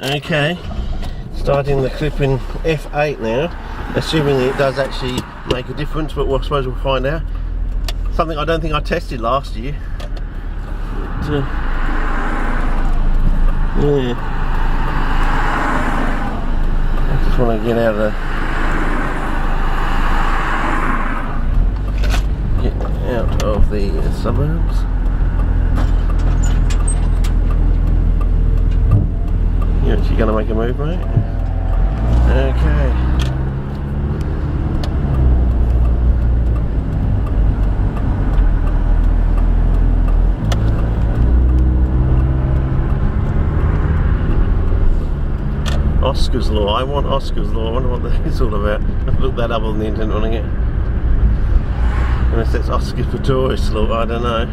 Okay, starting the clip in F8 now, assuming it does actually make a difference, but I suppose we'll find out. Something I don't think I tested last year. But, yeah, I just want to get out of the suburbs. You actually going to make a move, mate? Okay. Oscar's Law. I want Oscar's Law. I wonder what that's all about. I've looked that up on the internet on it. Unless that's Oscar Pistorius Law, I don't know.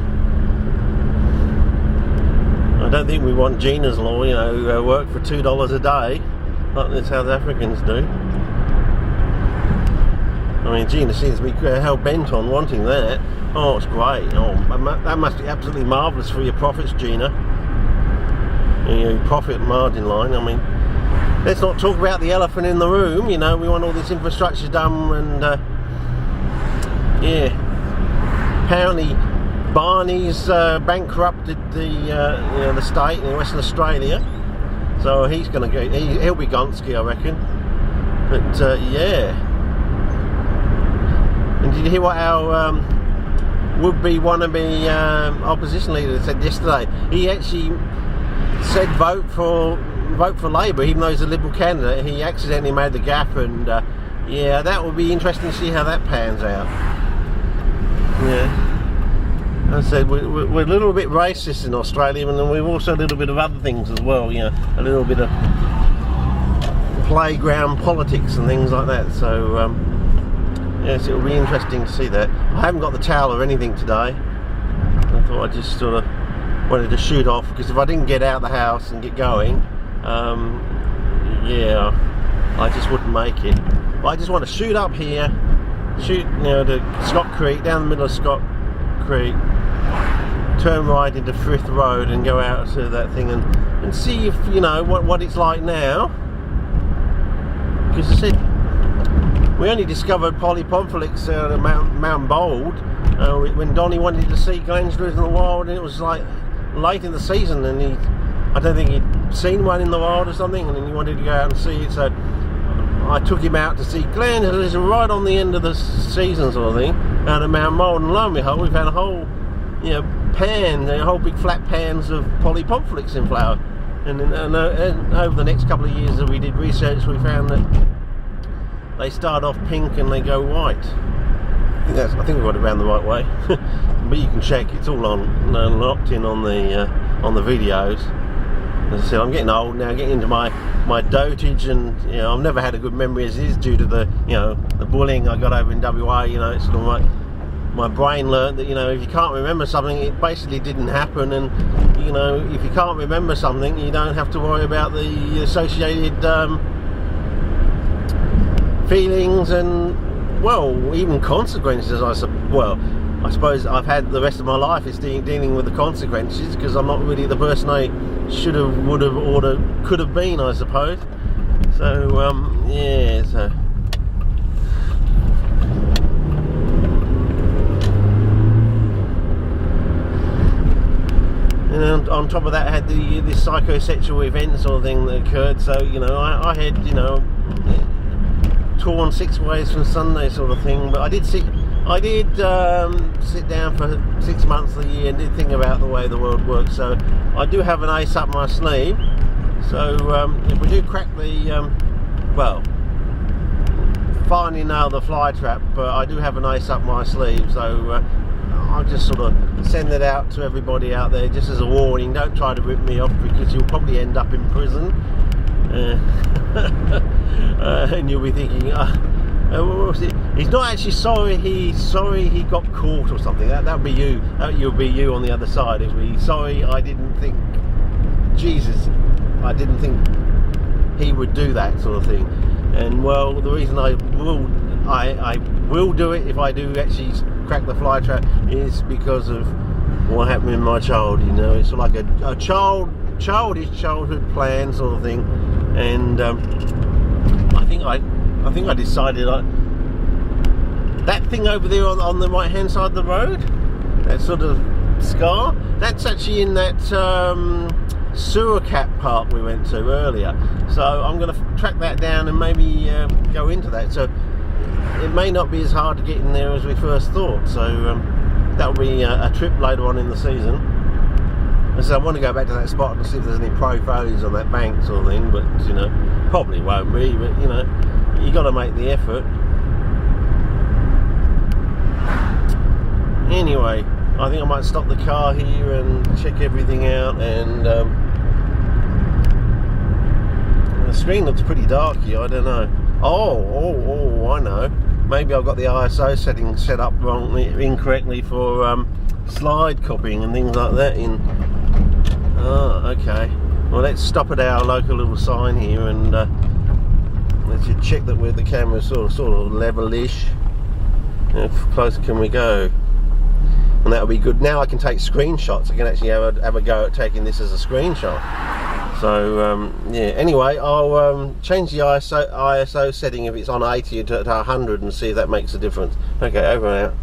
I don't think we want Gina's Law, you know, work for $2 a day, like the South Africans do. I mean, Gina seems to be hell bent on wanting that. Oh, it's great. Oh, that must be absolutely marvellous for your profits, Gina. Your profit margin line. I mean, let's not talk about the elephant in the room. You know, we want all this infrastructure done, and yeah, apparently Barney's bankrupted the state in Western Australia, so he's going to go. He'll be Gonski, I reckon. But yeah. And did you hear what our would-be wannabe opposition leader said yesterday? He actually said vote for Labour, even though he's a Liberal candidate. He accidentally made the gap, and yeah, that will be interesting to see how that pans out. Yeah. As I said, we're a little bit racist in Australia, and then we've also a little bit of other things as well, you know, a little bit of playground politics and things like that. So, yes, it'll be interesting to see that. I haven't got the towel or anything today. I thought I just sort of wanted to shoot off, because if I didn't get out of the house and get going, yeah, I just wouldn't make it. But I just want to shoot up here, shoot, you know, to Scott Creek, down the middle of Scott Creek, turn right into Frith Road and go out to that thing and see if, you know, what it's like now. Because I said, we only discovered polypomphilics at Mount Bold when Donnie wanted to see glandulas in the wild, and it was like late in the season, and I don't think he'd seen one in the wild or something, and then he wanted to go out and see it. So I took him out to see glandulas right on the end of the season, sort of thing, out of Mount Bold, and lo and behold, we've had a whole, you know, whole big flat pans of polypomphilics in flower. And over the next couple of years that we did research, we found that they start off pink and they go white. I think we got it around the right way. But you can check, it's all locked in on the videos. As I said, I'm getting old now, getting into my dotage, and you know, I've never had a good memory as is, due to the, you know, the bullying I got over in WA. You know, it's sort of like my brain learnt that, you know, if you can't remember something, it basically didn't happen, and you know, if you can't remember something, you don't have to worry about the associated feelings and, well, even consequences. I suppose I've had the rest of my life is dealing with the consequences, because I'm not really the person I should have, would have, or could have been, I suppose. So yeah, so and on top of that, I had this psychosexual event sort of thing that occurred. So, you know, I had, you know, torn 6 ways from Sunday sort of thing. But I did sit down for 6 months of the year and did think about the way the world works. So I do have an ace up my sleeve. So if we do crack the well, finally nail the fly trap, but I do have an ace up my sleeve. So I'll just sort of send it out to everybody out there, just as a warning. Don't try to rip me off, because you'll probably end up in prison, and you'll be thinking, he's not actually sorry. He's sorry he got caught or something. That'll be you. You'll be you on the other side. It'll be, sorry, I didn't think, Jesus, I didn't think he would do that sort of thing. And well, the reason I will do it if I do actually crack the fly trap is because of what happened in my childhood. You know, it's like a child childish childhood plan sort of thing, and I think I decided that thing over there on the right hand side of the road, that sort of scar, that's actually in that sewer cap park we went to earlier. So I'm going to track that down and maybe go into that. So it may not be as hard to get in there as we first thought. So that'll be a trip later on in the season. And so I want to go back to that spot and see if there's any profiles on that bank sort of thing. But you know, probably won't be. But you know, you got to make the effort. Anyway, I think I might stop the car here and check everything out, and the screen looks pretty dark here, I don't know. Oh, I know. Maybe I've got the ISO setting set up incorrectly for slide copying and things like that in. Oh, okay. Well, let's stop at our local little sign here and let's just check that the camera's sort of level-ish. How close can we go? And that'll be good. Now I can take screenshots. I can actually have a go at taking this as a screenshot. So yeah. Anyway, I'll change the ISO setting if it's on 80 to 100 and see if that makes a difference. Okay, over and out.